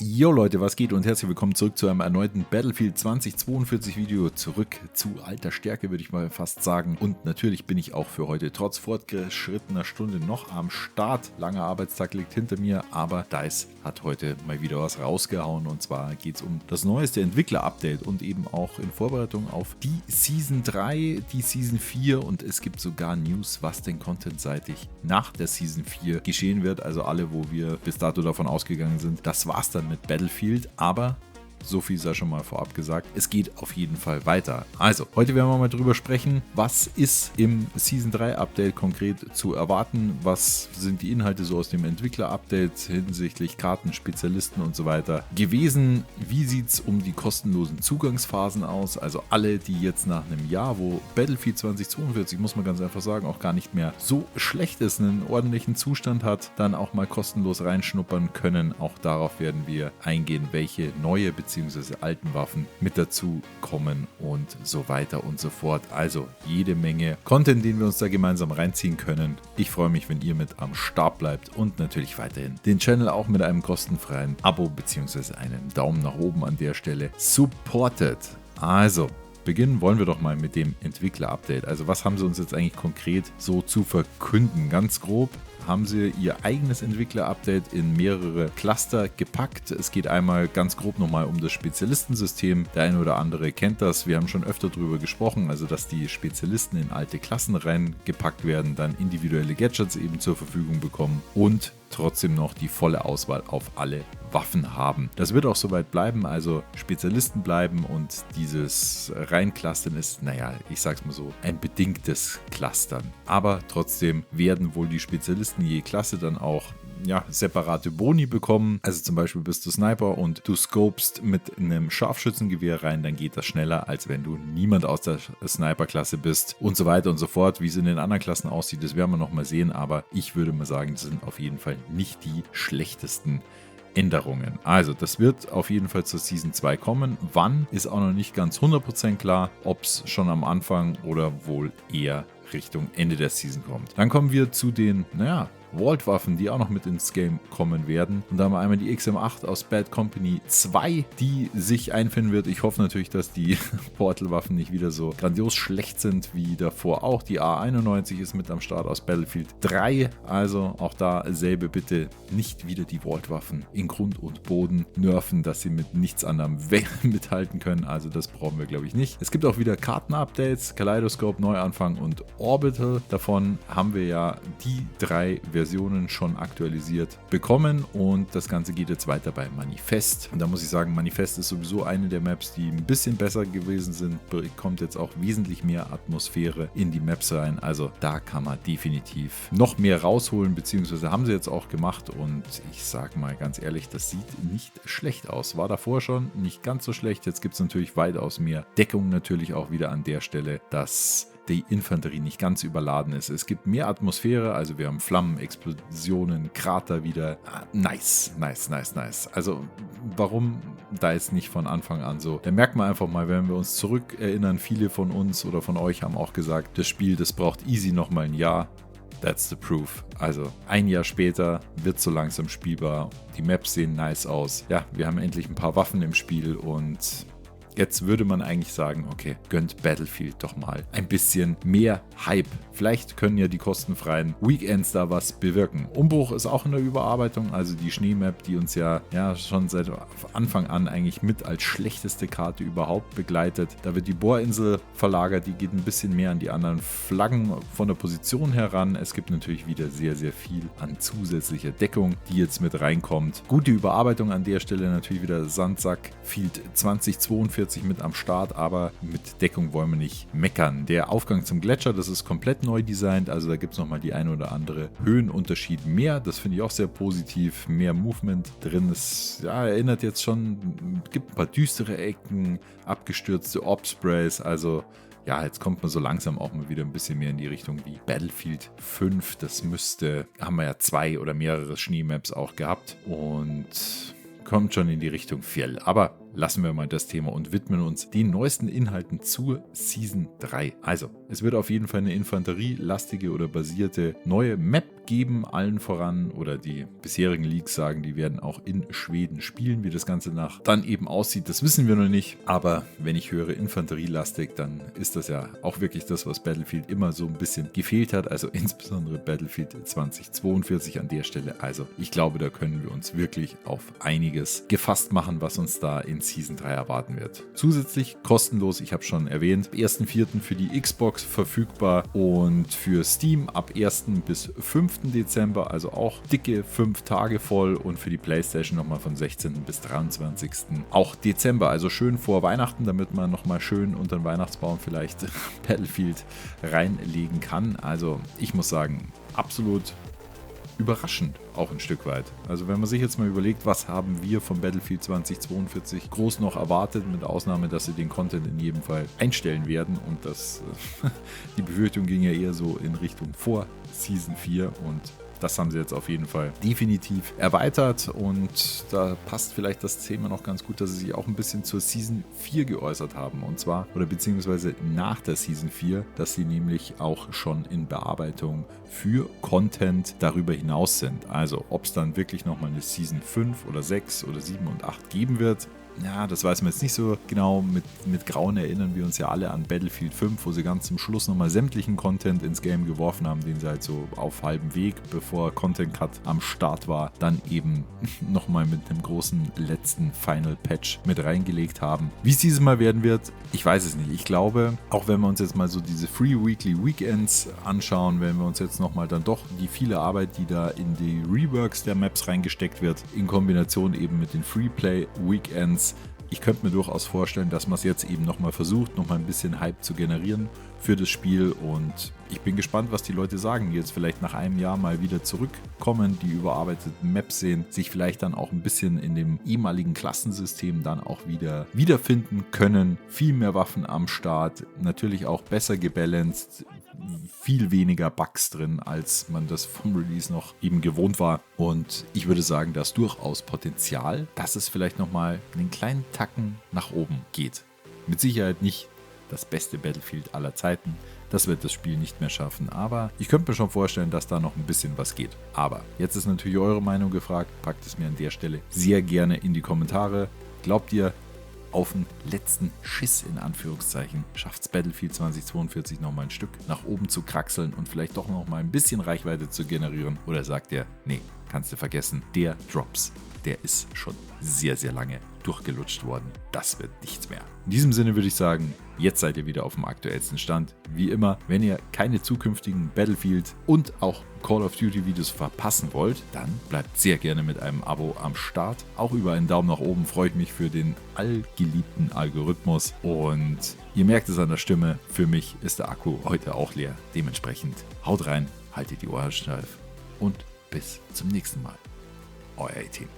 Jo Leute, was geht und herzlich willkommen zurück zu einem erneuten Battlefield 2042 Video. Zurück zu alter Stärke, würde ich mal fast sagen. Und natürlich bin ich auch für heute trotz fortgeschrittener Stunde noch am Start. Langer Arbeitstag liegt hinter mir, aber DICE hat heute mal wieder was rausgehauen. Und zwar geht es um das neueste Entwickler-Update und eben auch in Vorbereitung auf die Season 3, die Season 4 und es gibt sogar News, was denn contentseitig nach der Season 4 geschehen wird. Also alle, wo wir bis dato davon ausgegangen sind, das war's dann mit Battlefield, aber so viel sei schon mal vorab gesagt, es geht auf jeden Fall weiter. Also, heute werden wir mal drüber sprechen, was ist im Season 3 Update konkret zu erwarten, was sind die Inhalte so aus dem Entwickler-Update hinsichtlich Karten, Spezialisten und so weiter gewesen, wie sieht es um die kostenlosen Zugangsphasen aus, also alle, die jetzt nach einem Jahr, wo Battlefield 2042, muss man ganz einfach sagen, auch gar nicht mehr so schlecht ist, einen ordentlichen Zustand hat, dann auch mal kostenlos reinschnuppern können. Auch darauf werden wir eingehen, welche neue bzw. alten Waffen mit dazu kommen und so weiter und so fort. Also jede Menge Content, den wir uns da gemeinsam reinziehen können. Ich freue mich, wenn ihr mit am Start bleibt und natürlich weiterhin den Channel auch mit einem kostenfreien Abo bzw. einem Daumen nach oben an der Stelle supportet. Also, beginnen wollen wir doch mal mit dem Entwickler-Update. Also was haben sie uns jetzt eigentlich konkret so zu verkünden? Ganz grob haben sie ihr eigenes Entwickler-Update in mehrere Cluster gepackt. Es geht einmal ganz grob nochmal um das Spezialistensystem. Der eine oder andere kennt das. Wir haben schon öfter darüber gesprochen, also dass die Spezialisten in alte Klassen reingepackt werden, dann individuelle Gadgets eben zur Verfügung bekommen und trotzdem noch die volle Auswahl auf alle Waffen haben. Das wird auch soweit bleiben, also Spezialisten bleiben und dieses Reinclustern ist, naja, ich sag's mal so, ein bedingtes Clustern. Aber trotzdem werden wohl die Spezialisten je Klasse dann auch separate Boni bekommen. Also zum Beispiel bist du Sniper und du scopest mit einem Scharfschützengewehr rein, dann geht das schneller, als wenn du niemand aus der Sniper-Klasse bist und so weiter und so fort. Wie es in den anderen Klassen aussieht, das werden wir noch mal sehen, aber ich würde mal sagen, das sind auf jeden Fall nicht die schlechtesten Änderungen. Also das wird auf jeden Fall zur Season 2 kommen. Wann, ist auch noch nicht ganz 100% klar, ob es schon am Anfang oder wohl eher Richtung Ende der Season kommt. Dann kommen wir zu den, Vault-Waffen, die auch noch mit ins Game kommen werden. Und da haben wir einmal die XM8 aus Bad Company 2, die sich einfinden wird. Ich hoffe natürlich, dass die Portal-Waffen nicht wieder so grandios schlecht sind wie davor auch. Die A91 ist mit am Start aus Battlefield 3. Also auch da selbe bitte nicht wieder die Vault-Waffen in Grund und Boden nerven, dass sie mit nichts anderem mithalten können. Also das brauchen wir, glaube ich, nicht. Es gibt auch wieder Karten-Updates, Kaleidoscope, Neuanfang und Orbital. Davon haben wir ja die 3 Versionen schon aktualisiert bekommen und das Ganze geht jetzt weiter bei Manifest. Und da muss ich sagen, Manifest ist sowieso eine der Maps, die ein bisschen besser gewesen sind, bekommt jetzt auch wesentlich mehr Atmosphäre in die Maps rein. Also da kann man definitiv noch mehr rausholen, beziehungsweise haben sie jetzt auch gemacht und ich sage mal ganz ehrlich, das sieht nicht schlecht aus. War davor schon nicht ganz so schlecht, jetzt gibt es natürlich weitaus mehr Deckung natürlich auch wieder an der Stelle, dass die Infanterie nicht ganz überladen ist. Es gibt mehr Atmosphäre, also wir haben Flammen, Explosionen, Krater wieder. Nice. Also warum da jetzt nicht von Anfang an so? Da merkt man einfach mal, wenn wir uns zurückerinnern, viele von uns oder von euch haben auch gesagt, das Spiel, das braucht easy nochmal ein Jahr. That's the proof. Also ein Jahr später wird so langsam spielbar. Die Maps sehen nice aus. Ja, wir haben endlich ein paar Waffen im Spiel und jetzt würde man eigentlich sagen, okay, gönnt Battlefield doch mal ein bisschen mehr Hype. Vielleicht können ja die kostenfreien Weekends da was bewirken. Umbruch ist auch in der Überarbeitung, also die Schneemap, die uns ja schon seit Anfang an eigentlich mit als schlechteste Karte überhaupt begleitet. Da wird die Bohrinsel verlagert, die geht ein bisschen mehr an die anderen Flaggen von der Position heran. Es gibt natürlich wieder sehr, sehr viel an zusätzlicher Deckung, die jetzt mit reinkommt. Gute Überarbeitung an der Stelle, natürlich wieder Sandsack Field 2042 mit am Start, aber mit Deckung wollen wir nicht meckern. Der Aufgang zum Gletscher, das ist komplett neu designt, also da gibt es nochmal die eine oder andere Höhenunterschied mehr. Das finde ich auch sehr positiv. Mehr Movement drin. Es erinnert jetzt schon, gibt ein paar düstere Ecken, abgestürzte Orb-Sprays, also ja, jetzt kommt man so langsam auch mal wieder ein bisschen mehr in die Richtung wie Battlefield 5. Das haben wir ja 2 oder mehrere Schneemaps auch gehabt und kommt schon in die Richtung Fjell. Aber lassen wir mal das Thema und widmen uns den neuesten Inhalten zur Season 3. Also, es wird auf jeden Fall eine infanterielastige oder basierte neue Map geben, allen voran, oder die bisherigen Leaks sagen, die werden auch in Schweden spielen. Wie das Ganze dann eben aussieht, das wissen wir noch nicht. Aber wenn ich höre infanterielastig, dann ist das ja auch wirklich das, was Battlefield immer so ein bisschen gefehlt hat. Also insbesondere Battlefield 2042 an der Stelle. Also ich glaube, da können wir uns wirklich auf einiges gefasst machen, was uns da in Season 3 erwarten wird. Zusätzlich kostenlos, ich habe schon erwähnt, am 1.4. für die Xbox verfügbar und für Steam ab 1. bis 5. Dezember, also auch dicke 5 Tage voll, und für die PlayStation nochmal von 16. bis 23. auch Dezember, also schön vor Weihnachten, damit man nochmal schön unter den Weihnachtsbaum vielleicht Battlefield reinlegen kann. Also ich muss sagen, absolut überraschend auch ein Stück weit. Also wenn man sich jetzt mal überlegt, was haben wir von Battlefield 2042 groß noch erwartet, mit Ausnahme, dass sie den Content in jedem Fall einstellen werden, und das die Befürchtung ging ja eher so in Richtung vor Season 4, und das haben sie jetzt auf jeden Fall definitiv erweitert, und da passt vielleicht das Thema noch ganz gut, dass sie sich auch ein bisschen zur Season 4 geäußert haben, und zwar, oder beziehungsweise nach der Season 4, dass sie nämlich auch schon in Bearbeitung für Content darüber hinaus sind. Also ob es dann wirklich nochmal eine Season 5 oder 6 oder 7 und 8 geben wird, ja, das weiß man jetzt nicht so genau. Mit Grauen erinnern wir uns ja alle an Battlefield 5, wo sie ganz zum Schluss nochmal sämtlichen Content ins Game geworfen haben, den sie halt so auf halbem Weg, bevor Content Cut am Start war, dann eben nochmal mit einem großen letzten Final Patch mit reingelegt haben. Wie es dieses Mal werden wird, ich weiß es nicht. Ich glaube, auch wenn wir uns jetzt mal so diese Free Weekly Weekends anschauen, wenn wir uns jetzt nochmal dann doch die viele Arbeit, die da in die Reworks der Maps reingesteckt wird, in Kombination eben mit den Free Play Weekends, ich könnte mir durchaus vorstellen, dass man es jetzt eben nochmal versucht, nochmal ein bisschen Hype zu generieren für das Spiel, und ich bin gespannt, was die Leute sagen, die jetzt vielleicht nach einem Jahr mal wieder zurückkommen, die überarbeiteten Maps sehen, sich vielleicht dann auch ein bisschen in dem ehemaligen Klassensystem dann auch wieder wiederfinden können. Viel mehr Waffen am Start, natürlich auch besser gebalanced, viel weniger Bugs drin, als man das vom Release noch eben gewohnt war. Und ich würde sagen, da ist durchaus Potenzial, dass es vielleicht nochmal einen kleinen Tacken nach oben geht. Mit Sicherheit nicht das beste Battlefield aller Zeiten. Das wird das Spiel nicht mehr schaffen. Aber ich könnte mir schon vorstellen, dass da noch ein bisschen was geht. Aber jetzt ist natürlich eure Meinung gefragt. Packt es mir an der Stelle sehr gerne in die Kommentare. Glaubt ihr, auf den letzten Schiss in Anführungszeichen schafft es Battlefield 2042 nochmal ein Stück nach oben zu kraxeln und vielleicht doch nochmal ein bisschen Reichweite zu generieren? Oder sagt ihr, nee, kannst du vergessen, der Drops, der ist schon sehr, sehr lange durchgelutscht worden. Das wird nichts mehr. In diesem Sinne würde ich sagen, jetzt seid ihr wieder auf dem aktuellsten Stand. Wie immer, wenn ihr keine zukünftigen Battlefield und auch Call of Duty Videos verpassen wollt, dann bleibt sehr gerne mit einem Abo am Start. Auch über einen Daumen nach oben freue ich mich für den allgeliebten Algorithmus. Und ihr merkt es an der Stimme, für mich ist der Akku heute auch leer. Dementsprechend haut rein, haltet die Ohren steif und bis zum nächsten Mal. Euer A-Team.